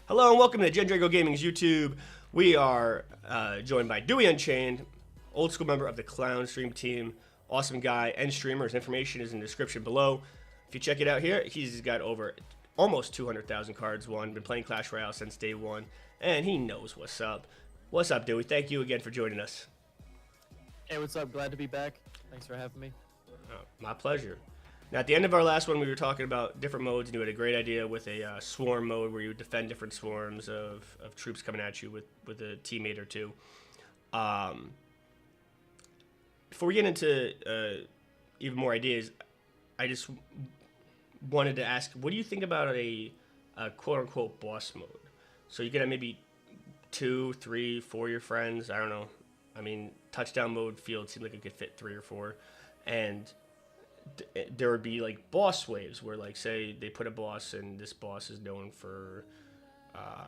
Hello and welcome to Gen Drago Gaming's YouTube. We are joined by Dewy Unchained, old school member of the Clown Stream team, awesome guy and streamer. His information is in the description below. If you check it out here, he's got over almost 200,000 cards won, been playing Clash Royale since day one, and he knows what's up. What's up, Dewy? Thank you again for joining us. Hey, what's up? Glad to be back. Thanks for having me. My pleasure. Now, at the end of our last one, we were talking about different modes, and you had a great idea with a swarm mode where you would defend different swarms of troops coming at you with a teammate or two. Before we get into even more ideas, I just wanted to ask, what do you think about a quote-unquote boss mode? So you could have maybe 2, 3, 4 of your friends. I don't know. I mean, touchdown mode field seemed like it could fit 3 or 4. And there would be like boss waves where, like, say they put a boss and this boss is known for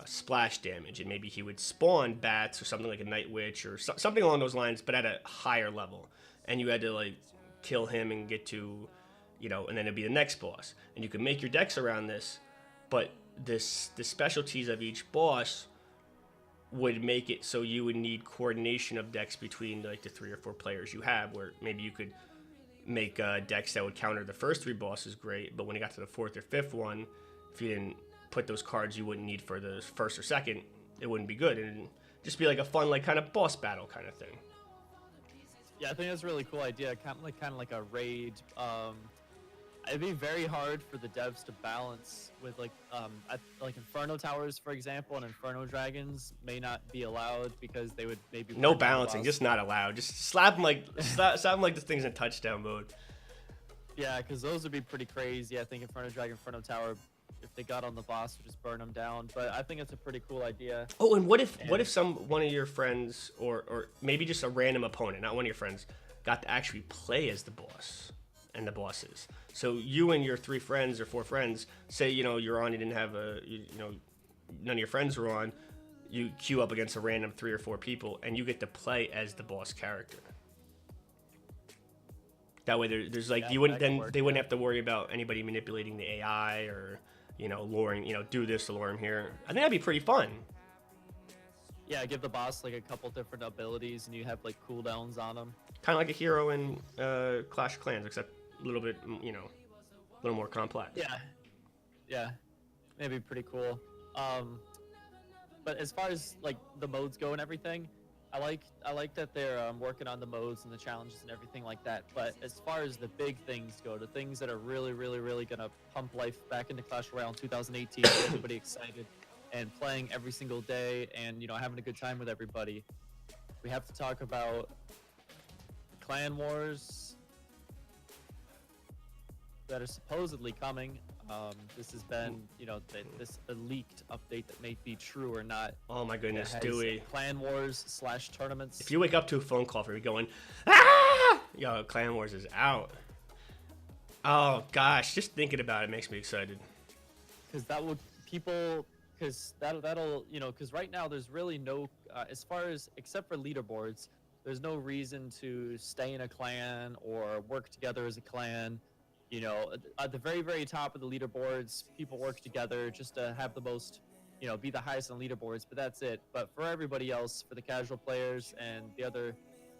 splash damage, and maybe he would spawn bats or something like a night witch or something along those lines, but at a higher level, and you had to like kill him and get to, you know, and then it'd be the next boss, and you could make your decks around this, but the specialties of each boss would make it so you would need coordination of decks between like the 3 or 4 players you have, where maybe you could make decks that would counter the first 3 bosses great, but when it got to the 4th or 5th one, if you didn't put those cards you wouldn't need for the 1st or 2nd, it wouldn't be good, and just be like a fun, like, kind of boss battle kind of thing. Yeah, I think that's a really cool idea. Kind of like a raid. It'd be very hard for the devs to balance with like Inferno Towers, for example, and Inferno Dragons may not be allowed because they would maybe no balancing, just not allowed. Just slap them like slap them like the thing's in touchdown mode. Yeah, because those would be pretty crazy. I think Inferno Dragon, Inferno Tower, if they got on the boss, would just burn them down. But I think it's a pretty cool idea. Oh, and what if one of your friends or maybe just a random opponent, not one of your friends, got to actually play as the boss and the bosses? So you and your 3 friends or 4 friends, say, you know, you're on, you didn't have none of your friends were on, you queue up against a random 3 or 4 people, and you get to play as the boss character. That way, there's like, you wouldn't then they wouldn't have to worry about anybody manipulating the AI or, you know, luring, you know, do this to lure him here. I think that'd be pretty fun. Yeah, give the boss like a couple different abilities, and you have like cooldowns on them. Kind of like a hero in Clash of Clans, except a little bit, you know, a little more complex. Yeah, maybe pretty cool. But as far as like the modes go and everything, I like that they're working on the modes and the challenges and everything like that. But as far as the big things go, the things that are really gonna pump life back into Clash Royale in 2018, get everybody excited and playing every single day, and, you know, having a good time with everybody, we have to talk about clan wars that are supposedly coming. This has been, you know, this leaked update that may be true or not. Oh my goodness, Dewy. Clan wars / tournaments. If you wake up to a phone call from me going, ah! Yo, Clan Wars is out. Oh gosh, just thinking about it makes me excited. Because that would that'll, you know, because right now there's really no, as far as, except for leaderboards, there's no reason to stay in a clan or work together as a clan. You know, at the very top of the leaderboards, people work together just to have the most, you know, be the highest on leaderboards, but that's it. But for everybody else, for the casual players and the other,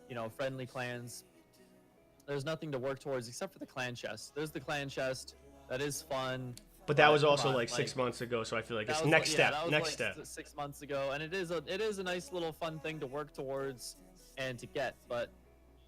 you know, friendly clans, there's nothing to work towards except for the clan chest. There's the clan chest. That is fun. But that was also like 6 months ago, so I feel like it's next step. Next step. 6 months ago, and it is a nice little fun thing to work towards and to get. But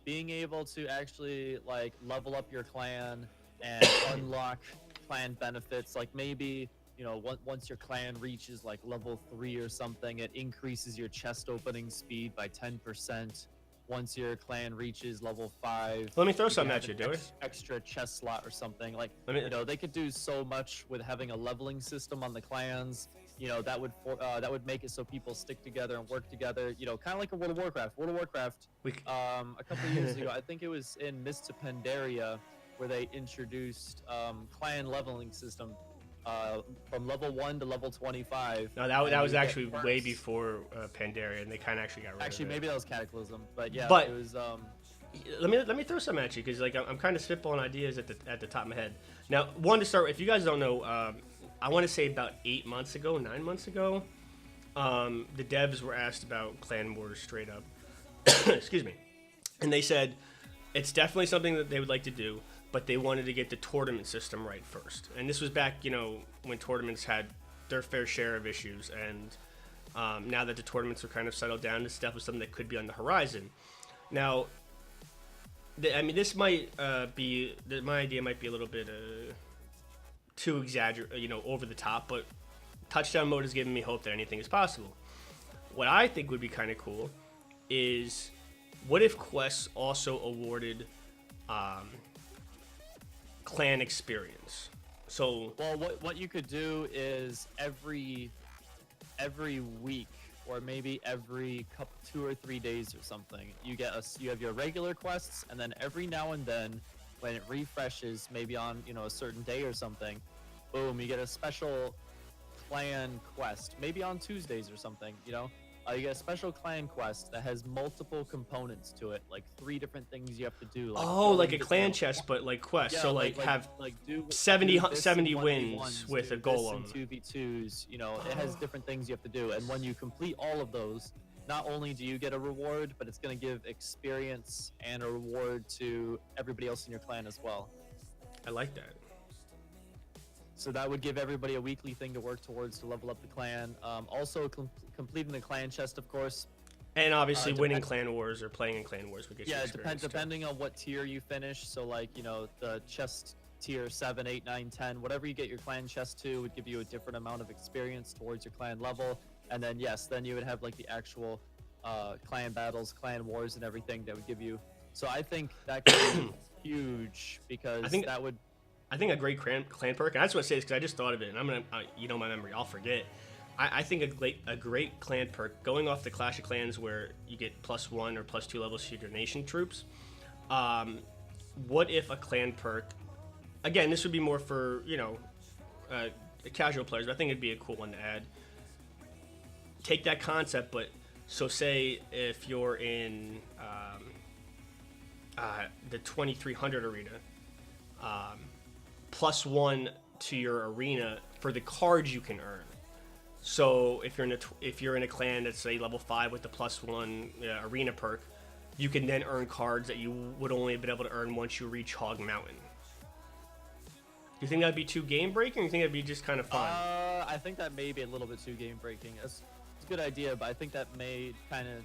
being able to actually like level up your clan and unlock clan benefits, like maybe, you know, once your clan reaches like level 3 or something, it increases your chest opening speed by 10%. Once your clan reaches level 5, let me throw something at you, Dewy. Extra chest slot or something. Like, you know, they could do so much with having a leveling system on the clans. You know, that would make it so people stick together and work together. You know, kind of like a World of Warcraft. World of Warcraft. A couple of years ago, I think it was in Mists of Pandaria, where they introduced clan leveling system. From level 1 to level 25. No, that was actually way before Pandaria, and they kind of actually got rid of it. Actually, maybe that was Cataclysm, but yeah, but it was. Let me throw some at you, because like I'm kind of spitballing ideas at the top of my head. Now, one to start with, if you guys don't know, I want to say about 8 months ago, 9 months ago, the devs were asked about Clan Wars straight up. Excuse me. And they said it's definitely something that they would like to do, but they wanted to get the tournament system right first. And this was back, when tournaments had their fair share of issues. And now that the tournaments are kind of settled down, this definitely something that could be on the horizon. Now, this might my idea might be a little bit too exaggerated, over the top, but touchdown mode has given me hope that anything is possible. What I think would be kind of cool is, what if Quest also awarded clan experience? So, well, what you could do is every week, or maybe every 2 or 3 days or something, you have your regular quests, and then every now and then, when it refreshes, maybe on a certain day or something, boom, you get a special clan quest, maybe on Tuesdays or something. You get a special clan quest that has multiple components to it, like 3 different things you have to do. Like a clan chest, but like quest. Yeah, so have do 70 wins with a goal on them. 2v2s, it has different things you have to do, and when you complete all of those, not only do you get a reward, but it's going to give experience and a reward to everybody else in your clan as well. I like that. So that would give everybody a weekly thing to work towards to level up the clan. Also, completing the clan chest, of course. And obviously, winning Clan Wars or playing in Clan Wars would get you experience. Depending on what tier you finish. So, the chest tier 7, 8, 9, 10, whatever you get your clan chest to would give you a different amount of experience towards your clan level. And then, then you would have the actual clan battles, clan wars, and everything that would give you. So I think that could be huge, because I think a great clan perk, and I just want to say this because I just thought of it, and I'm gonna, my memory, I'll forget. I think a great clan perk, going off the Clash of Clans where you get +1 or +2 levels to your nation troops. What if a clan perk? Again, this would be more for casual players, but I think it'd be a cool one to add. Take that concept, but so say if you're in the 2300 arena. +1 to your arena for the cards you can earn. So if you're in a clan that's say level 5 with the +1 arena perk, you can then earn cards that you would only have been able to earn once you reach Hog Mountain. Do you think that'd be too game breaking, or do you think that'd be just kind of fun? I think that may be a little bit too game breaking. It's a good idea, but I think that may kind of.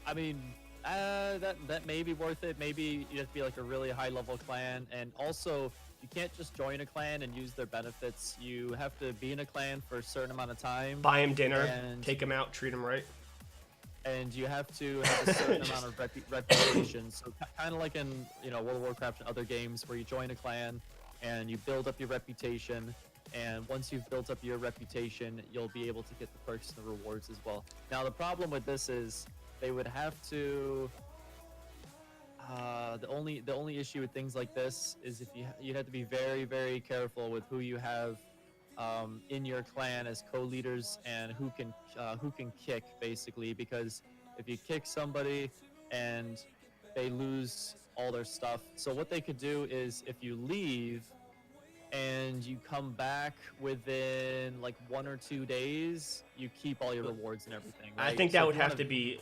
I mean, that may be worth it. Maybe you have to be a really high level clan, and also you can't just join a clan and use their benefits. You have to be in a clan for a certain amount of time. Buy them dinner, take them out, treat them right. And you have to have a certain amount of reputation. So kind of like in World of Warcraft and other games, where you join a clan and you build up your reputation. And once you've built up your reputation, you'll be able to get the perks and the rewards as well. Now the problem with this is they would have to. The only issue with things like this is if you have to be very, very careful with who you have in your clan as co-leaders, and who can kick, basically, because if you kick somebody and they lose all their stuff, so what they could do is, if you leave and you come back within 1 or 2 days, you keep all your rewards and everything, right? I think that would have to be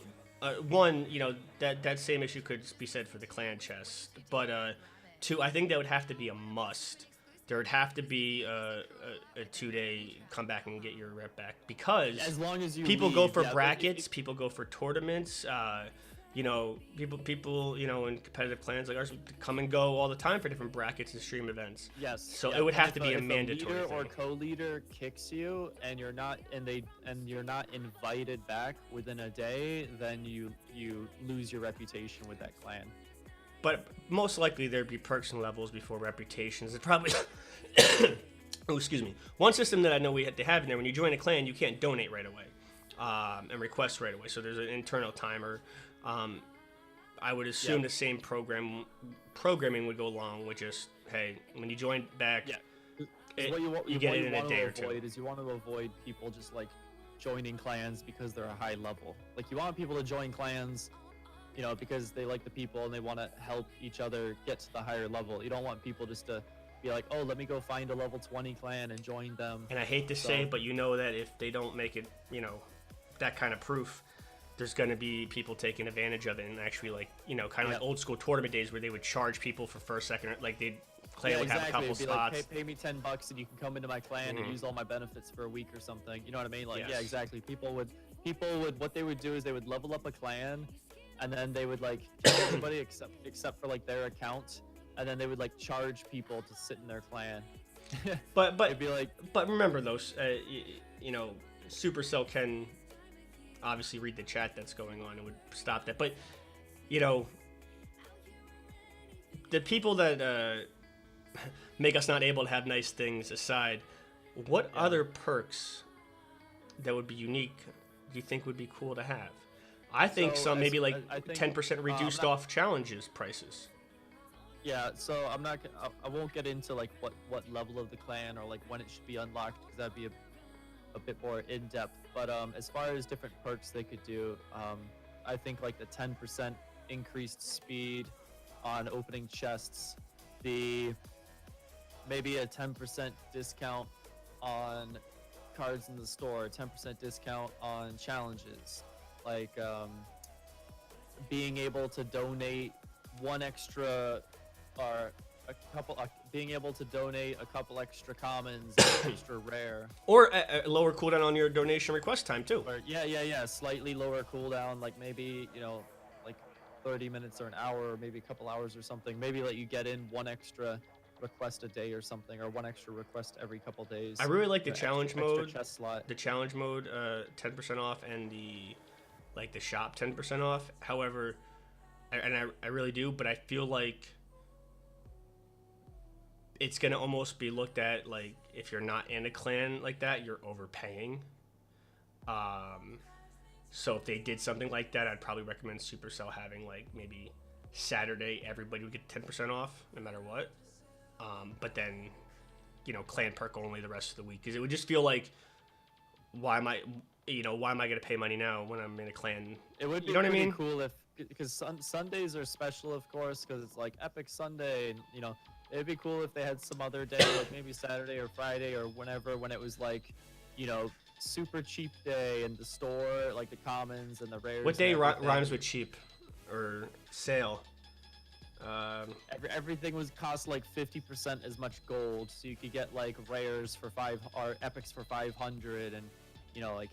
one, that same issue could be said for the clan chest, but two, I think that would have to be a must. There would have to be a 2-day come back and get your rep back, because as long as people go for brackets, people go for tournaments. People in competitive clans like ours come and go all the time for different brackets and stream events. Yes. So it would have to be a mandatory leader thing. or co-leader kicks you and you're not invited back within a day, then you lose your reputation with that clan. But most likely there'd be perks and levels before reputations. It's probably oh, excuse me. One system that I know they have in there, when you join a clan, you can't donate right away and request right away. So there's an internal timer. I would assume the same programming would go along with just, hey, when you join back, you get it in a day or two. You want to avoid people just joining clans because they're a high level. You want people to join clans, because they like the people and they want to help each other get to the higher level. You don't want people just to be like, oh, let me go find a level 20 clan and join them. And I hate to say, but you know that if they don't make it, you know, that kind of proof, there's going to be people taking advantage of it and actually, like, you know, kind of like old school tournament days where they would charge people for first, second, like clan would have a couple It'd be spots. like, pay me $10 and you can come into my clan and use all my benefits for a week or something. You know what I mean? Like, yeah, exactly. People would, what they would do is they would level up a clan, and then they would like kill everybody except for like their account, and then they would like charge people to sit in their clan. but it'd be like, but remember those, you know, Supercell can obviously read the chat that's going on and would stop that. But you know, the people that make us not able to have nice things aside, what other perks that would be unique do you think would be cool to have? I think some maybe like 10% reduced off challenges prices. Yeah, so I won't get into like what level of the clan or like when it should be unlocked, because that'd be a bit more in depth. But as far as different perks they could do, I think like the 10% increased speed on opening chests, maybe a 10% discount on cards in the store, 10% discount on challenges, like being able to donate one extra or being able to donate a couple extra commons, extra rare, or a lower cooldown on your donation request time too. Or, slightly lower cooldown, like maybe, you know, like 30 minutes or an hour, or maybe a couple hours or something. Maybe let you get in one extra request a day or something, or one extra request every couple days. I really like the challenge mode. Extra chest slot. The challenge mode, 10% off, and the shop 10% off. However, I really do, but I feel like it's gonna almost be looked at like if you're not in a clan like that, you're overpaying. So if they did something like that, I'd probably recommend Supercell having like maybe Saturday everybody would get 10% off no matter what. But then, you know, clan perk only the rest of the week, because it would just feel like, why am I gonna pay money now when I'm in a clan? It would be pretty cool if, because Sundays are special, of course, because it's like Epic Sunday, and you know, it'd be cool if they had some other day, like maybe Saturday or Friday or whenever, when it was like, you know, super cheap day in the store, like the commons and the rares. What day rhymes with cheap or sale? Everything was cost like 50% as much gold, so you could get like rares for 5 or epics for 500, and you know, like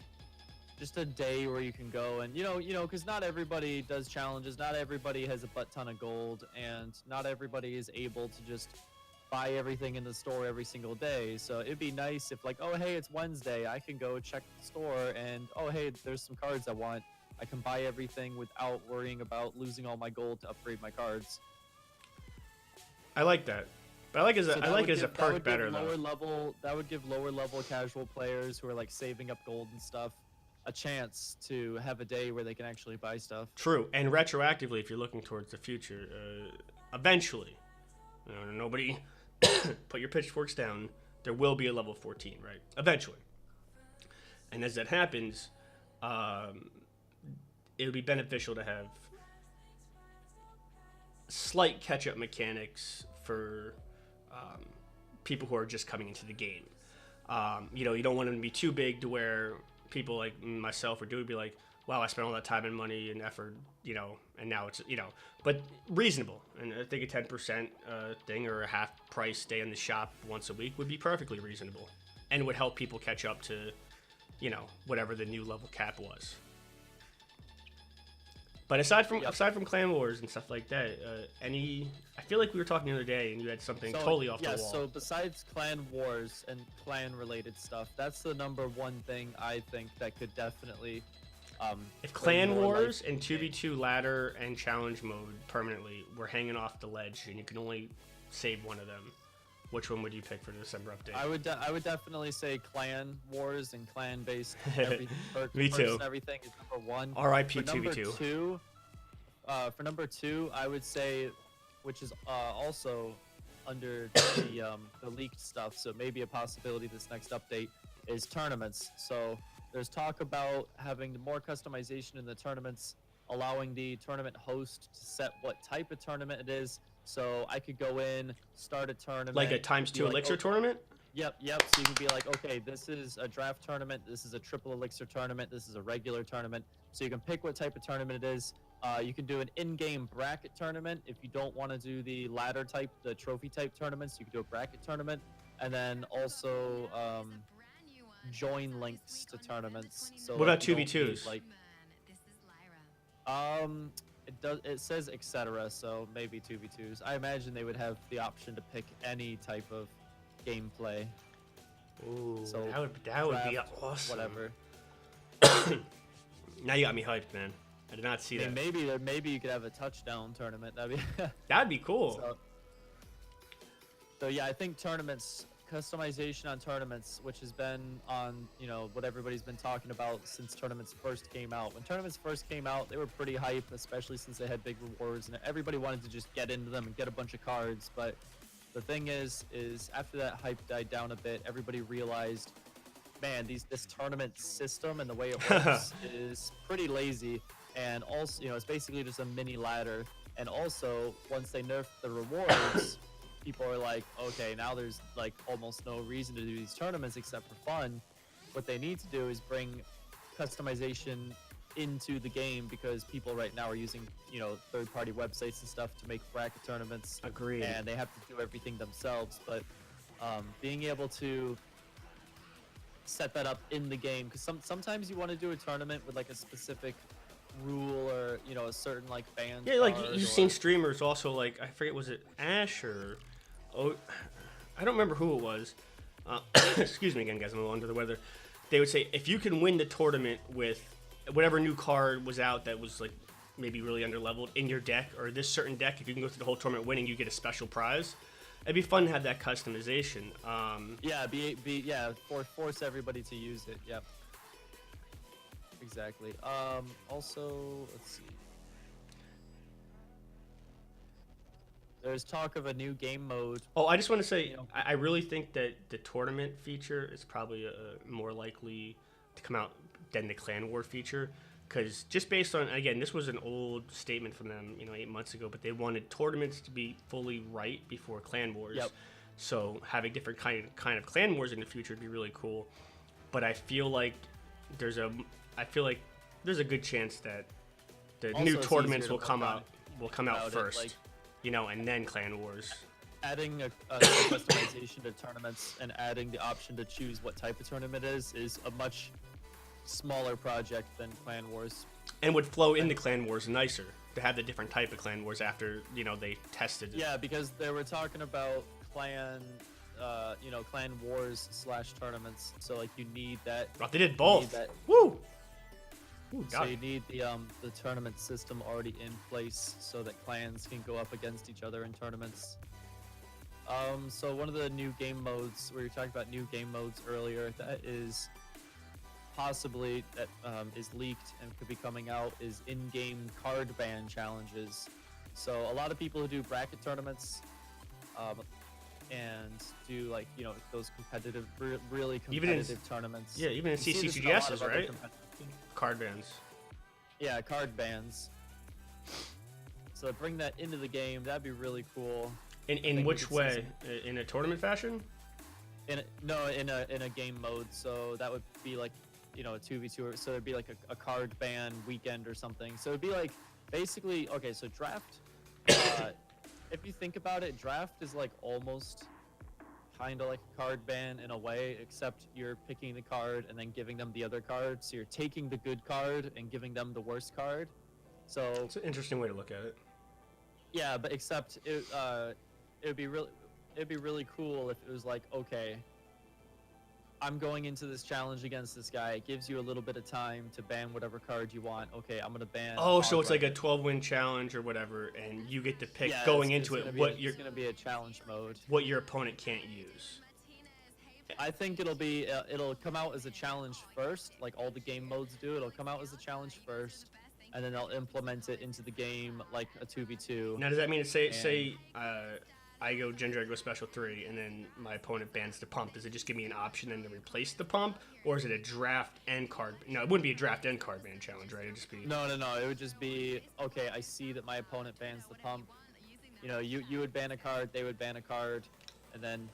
just a day where you can go and you know, because not everybody does challenges, not everybody has a butt ton of gold, and not everybody is able to just buy everything in the store every single day. So it'd be nice if like, oh hey, it's Wednesday, I can go check the store, and oh hey, there's some cards I want. I can buy everything without worrying about losing all my gold to upgrade my cards. I like that, but I like as a perk better though. That would give lower level casual players who are like saving up gold and stuff a chance to have a day where they can actually buy stuff. True, and retroactively, if you're looking towards the future, eventually, you know, nobody put your pitchforks down. There will be a level 14, right? Eventually, and as that happens, it would be beneficial to have slight catch-up mechanics for people who are just coming into the game. You know, you don't want them to be too big to where people like myself or Dewy would be like, wow, I spent all that time and money and effort, you know, and now it's, you know, but reasonable. And I think a 10% thing or a half price stay in the shop once a week would be perfectly reasonable and would help people catch up to, you know, whatever the new level cap was. But aside from Clan Wars and stuff like that, I feel like we were talking the other day and you had something totally off the wall. So besides Clan Wars and clan-related stuff, that's the number one thing I think that could definitely... if Clan Wars and 2v2 ladder and challenge mode permanently were hanging off the ledge and you can only save one of them, which one would you pick for the December update? I would definitely say Clan Wars and clan-based everything. Me too. And everything is number one. R.I.P. 2v2. For number two, I would say, which is also under the leaked stuff, so maybe a possibility this next update, is tournaments. So there's talk about having more customization in the tournaments, allowing the tournament host to set what type of tournament it is, So I could go in, start a tournament. Like a ×2 like, elixir okay, tournament? Yep. So you can be like, okay, this is a draft tournament, this is a triple elixir tournament, this is a regular tournament. So you can pick what type of tournament it is. You can do an in-game bracket tournament if you don't want to do the ladder type, the trophy type tournaments. You can do a bracket tournament, and then also join links to tournaments. So What like, about you don't 2v2s? need, it says etc. So maybe 2v2s. I imagine they would have the option to pick any type of gameplay. Ooh, So that would be draft, awesome. Whatever. Now you got me hyped, man. I did not see that. Maybe you could have a touchdown tournament. That'd be That'd be cool. So yeah, I think tournaments, customization on tournaments, which has been on, you know, what everybody's been talking about since tournaments first came out. When tournaments first came out, they were pretty hype, especially since they had big rewards and everybody wanted to just get into them and get a bunch of cards. But the thing is after that hype died down a bit, everybody realized, man, this tournament system and the way it works is pretty lazy. And also, you know, it's basically just a mini ladder. And also, once they nerfed the rewards, people are like, okay, now there's like almost no reason to do these tournaments except for fun. What they need to do is bring customization into the game, because people right now are using, you know, third-party websites and stuff to make bracket tournaments. Agreed. And they have to do everything themselves. But being able to set that up in the game, because sometimes you want to do a tournament with like a specific rule, or, you know, a certain like band. Yeah, like you've seen streamers also, like, I forget, was it Ash or I don't remember who it was. Excuse me again, guys, I'm a little under the weather. They would say, if you can win the tournament with whatever new card was out that was like maybe really underleveled in your deck, or this certain deck, if you can go through the whole tournament winning, you get a special prize. It'd be fun to have that customization. Yeah, force everybody to use it. Yep. Exactly. Also, let's see. There's talk of a new game mode. Oh, I just want to say, I really think that the tournament feature is probably more likely to come out than the Clan War feature. Because just based on, again, this was an old statement from them, 8 months ago, but they wanted tournaments to be fully right before Clan Wars. Yep. So having different kind of Clan Wars in the future would be really cool. But I feel like there's a good chance that the Also, new it's tournaments easier will to come work out about it, first, like, and then Clan Wars. Adding a customization to tournaments and adding the option to choose what type of tournament it is a much smaller project than Clan Wars. And would flow into Clan Wars nicer to have the different type of Clan Wars after, they tested it. Yeah, because they were talking about Clan Wars / tournaments. So like you need that. Oh, they did both. That, Woo! Ooh, so you need the tournament system already in place so that clans can go up against each other in tournaments. So one of the new game modes, where you talked about new game modes earlier, that is possibly is leaked and could be coming out, is in-game card ban challenges. So a lot of people who do bracket tournaments and do those competitive, really competitive tournaments. Yeah, even in CCGSs, right? Card bans. Yeah, card bans. So bring that into the game. That'd be really cool. In which way? In a tournament fashion? In a game mode. So that would be like, a 2v2. So it'd be like a card ban weekend or something. So it'd be like basically, okay, so draft. If you think about it, draft is like almost kind of like a card ban in a way, except you're picking the card and then giving them the other card. So you're taking the good card and giving them the worst card. So it's an interesting way to look at it. Yeah, but except it'd be really cool if it was like, okay, I'm going into this challenge against this guy. It gives you a little bit of time to ban whatever card you want. Okay, I'm gonna ban. Oh, so it's like a 12-win challenge or whatever, and you get to pick going into it what it's gonna be a challenge mode. What your opponent can't use. I think it'll come out as a challenge first, like all the game modes do. It'll come out as a challenge first, and then they'll implement it into the game like a 2v2. Now, does that mean say I go Ginger, I go Special 3, and then my opponent bans the pump? Does it just give me an option then to replace the pump, or is it a draft and card? No, it wouldn't be a draft and card ban challenge, right? It'd just be no. It would just be, okay, I see that my opponent bans the pump. You know, you would ban a card, they would ban a card, and then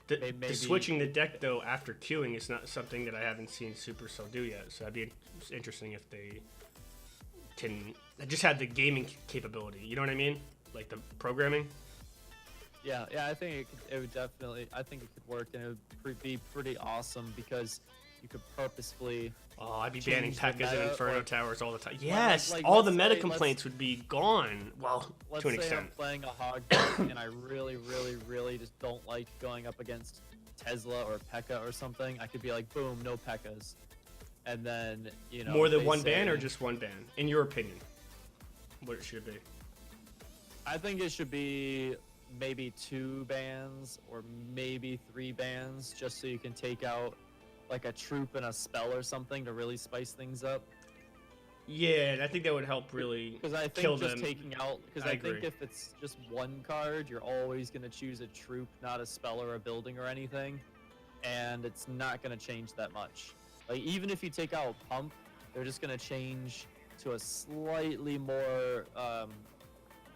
The switching the deck though after queuing is not something that I haven't seen Supercell do yet. So that'd be interesting if they can just have the gaming capability. You know what I mean? Like the programming. Yeah, I think it would definitely. I think it could work, and it would be pretty awesome because you could purposefully. Oh, I'd be banning change the P.E.K.K.A.s and meta, Inferno or- Towers all the time. Yes, like, all the let's meta say- complaints would be gone. Well, Let's to an say extent. I'm playing a hog deck, and I really, really, really just don't like going up against Tesla or P.E.K.K.A. or something. I could be like, boom, no P.E.K.K.A.s, and then More than they one ban or say- just one ban? In your opinion, what it should be? I think it should be maybe 2 bans or maybe 3 bans, just so you can take out like a troop and a spell or something to really spice things up. Yeah, I think that would help really Because I kill think just them. taking out, because I I think agree. if it's just one card, you're always going to choose a troop, not a spell or a building or anything, and it's not going to change that much. Like even if you take out pump, they're just going to change to a slightly more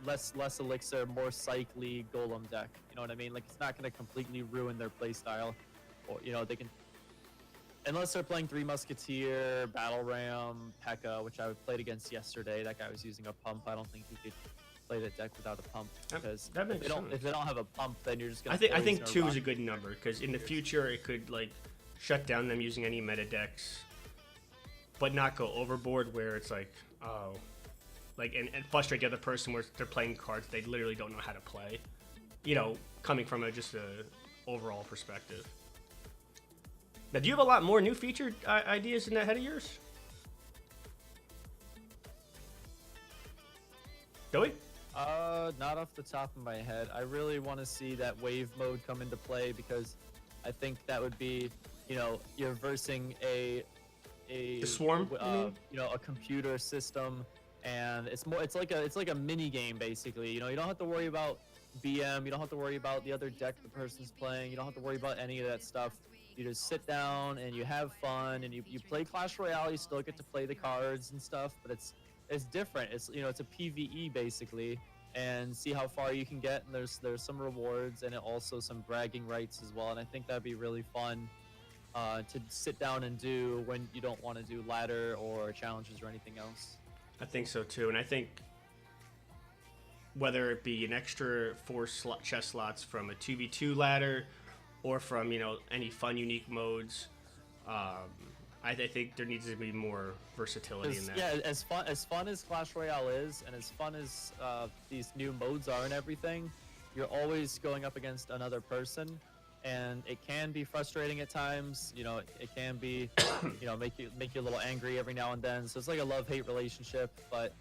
less elixir, more cycly golem deck. You know what I mean? Like it's not going to completely ruin their playstyle, or they can. Unless they're playing 3 Musketeer, Battle Ram, P.E.K.K.A., which I played against yesterday. That guy was using a pump. I don't think he could play the deck without a pump because that makes if they don't have a pump, then you're just gonna. I think poison or 2 is a rock. good number because in the future it could like shut down them using any meta decks, but not go overboard where it's like and frustrate the other person where they're playing cards they literally don't know how to play. Coming from just a overall perspective. Now, do you have a lot more new feature ideas in that head of yours? Dewy? Not off the top of my head. I really want to see that wave mode come into play because I think that would be, you're versing a The swarm, you mean? a computer system, and it's like a mini game basically. You don't have to worry about BM, you don't have to worry about the other deck the person's playing, you don't have to worry about any of that stuff. You just sit down and you have fun and you play Clash Royale. You still get to play the cards and stuff, but it's different. It's it's a PvE basically, and see how far you can get. And there's some rewards and also some bragging rights as well. And I think that'd be really fun to sit down and do when you don't want to do ladder or challenges or anything else. I think so too, and I think whether it be an extra 4 chess slots from a 2v2 ladder or from any fun unique modes, I think there needs to be more versatility in that. Yeah, as fun as Clash Royale is, and as fun as these new modes are and everything, you're always going up against another person, and it can be frustrating at times. It can be, make you a little angry every now and then. So it's like a love-hate relationship, but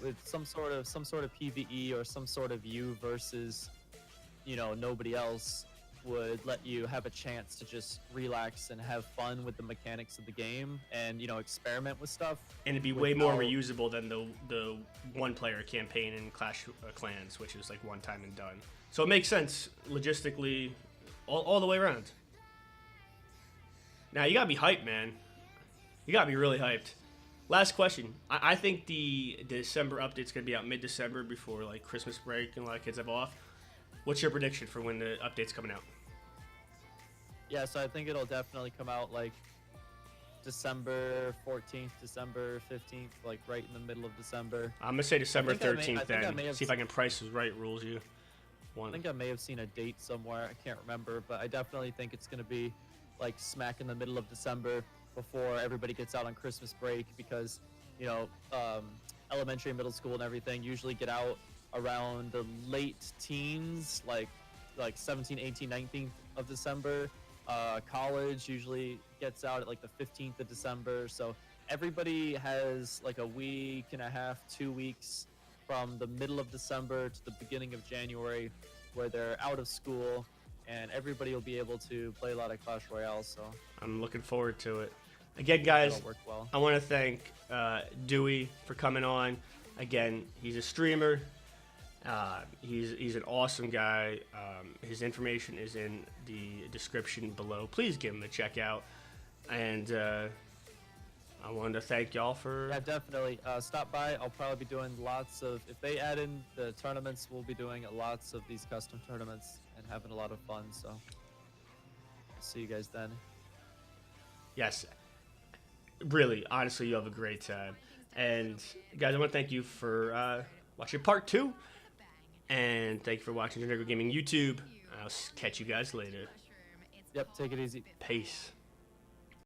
with some sort of PvE or some sort of you versus, nobody else would let you have a chance to just relax and have fun with the mechanics of the game and experiment with stuff. And it'd be way more reusable than the one-player campaign in Clash of Clans, which is like one time and done. So it makes sense logistically all the way around. Now you gotta be hyped, man. You gotta be really hyped. Last question. I think the December update's gonna be out mid-December before like Christmas break and a lot of kids have off. What's your prediction for when the update's coming out? Yeah, so I think it'll definitely come out like December 14th, December 15th, like right in the middle of December. I'm gonna say December I think I may- 13th I think I then. may have See if I can price is right rules you. I think I may have seen a date somewhere. I can't remember, but I definitely think it's going to be like smack in the middle of December before everybody gets out on Christmas break because, elementary, middle school and everything usually get out around the late teens, like 17, 18, 19th of December. College usually gets out at like the 15th of December. So everybody has like a week and a half, 2 weeks from the middle of December to the beginning of January where they're out of school, and everybody will be able to play a lot of Clash Royale, so I'm looking forward to it. Again, guys, that'll work well. I want to thank Dewy for coming on. Again, he's a streamer. He's an awesome guy. His information is in the description below. Please give him a check out. And I wanted to thank y'all for. Yeah, definitely. Stop by. I'll probably be doing lots of. If they add in the tournaments, we'll be doing lots of these custom tournaments and having a lot of fun. So, see you guys then. Yes. Really, honestly, you have a great time. And guys, I want to thank you for watching part 2. And thank you for watching Generico Gaming YouTube. I'll catch you guys later. Yep, take it easy. Peace.